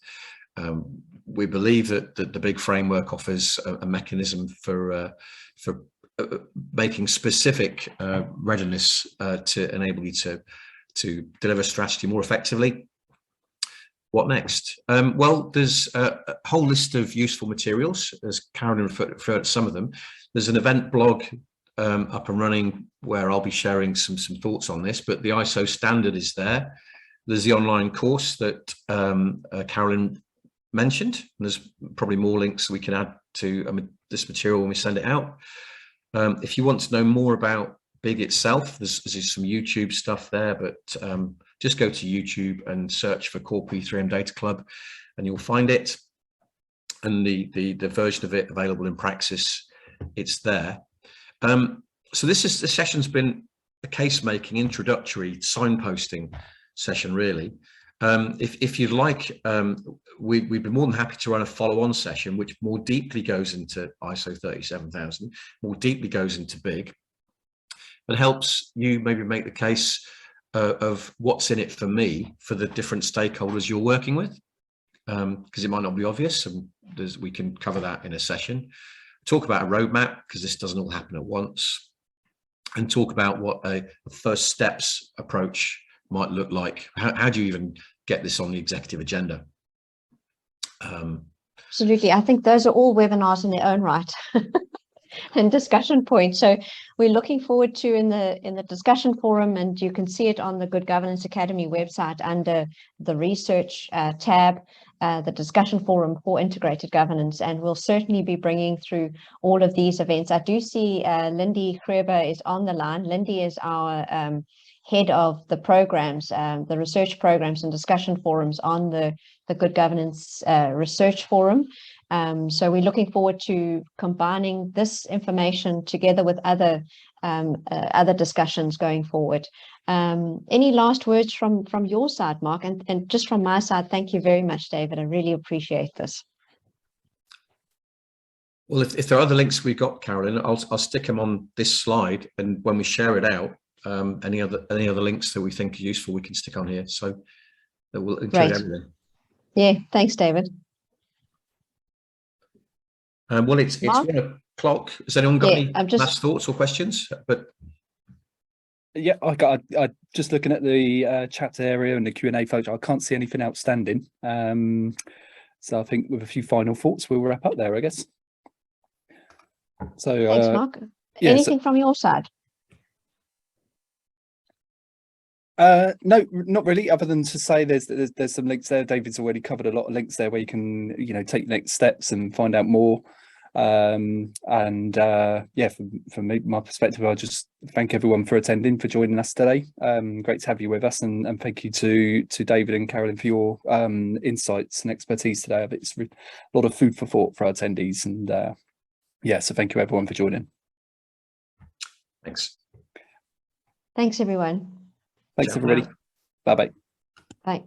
We believe that the big framework offers a mechanism for making specific readiness to enable you to deliver strategy more effectively. What next? Well, there's a whole list of useful materials, as Carolyn referred to some of them. There's an event blog up and running where I'll be sharing some thoughts on this, but the ISO standard is there. There's the online course that Carolyn mentioned. There's probably more links we can add to this material when we send it out. If you want to know more about BIG itself, there's some YouTube stuff there, but just go to YouTube and search for Core P3M Data Club and you'll find it. And the version of it available in Praxis, it's there. So the session's been a case-making introductory signposting session, really. If you'd like, we'd be more than happy to run a follow-on session, which more deeply goes into ISO 37000, more deeply goes into BIG, and helps you maybe make the case of what's in it for me, for the different stakeholders you're working with, because it might not be obvious, and we can cover that in a session. Talk about a roadmap, because this doesn't all happen at once, and talk about what a first steps approach might look like. How do you even get this on the executive agenda? Absolutely. I think those are all webinars in their own right and discussion points. So we're looking forward to in the discussion forum, and you can see it on the Good Governance Academy website under the research tab, the discussion forum for integrated governance, and we'll certainly be bringing through all of these events. I do see Lindy Gruber is on the line. Lindy is our head of the programs, the research programs and discussion forums on the Good Governance Research Forum. So we're looking forward to combining this information together with other discussions going forward. Any last words from your side, Mark? And just from my side, thank you very much, David. I really appreciate this. Well, if there are other links we've got, Carolyn, I'll stick them on this slide, and when we share it out, any other links that we think are useful, we can stick on here. So that will include everything. Yeah, thanks, David. Well, it's 1 o'clock. Has anyone got any last thoughts or questions? But yeah, I just looking at the chat area and the Q&A photo, I can't see anything outstanding. So I think with a few final thoughts, we'll wrap up there, I guess. So thanks, Mark. Yeah, anything from your side? No, not really, other than to say there's some links there. David's already covered a lot of links there where you can, take next steps and find out more. Yeah, from me, my perspective, I'll just thank everyone for attending, for joining us today. Great to have you with us, and thank you to David and Carolyn for your insights and expertise today. It's a lot of food for thought for our attendees, and yeah, so thank you everyone for joining. Thanks. Thanks, everyone. Thanks, everybody. Bye-bye. Bye.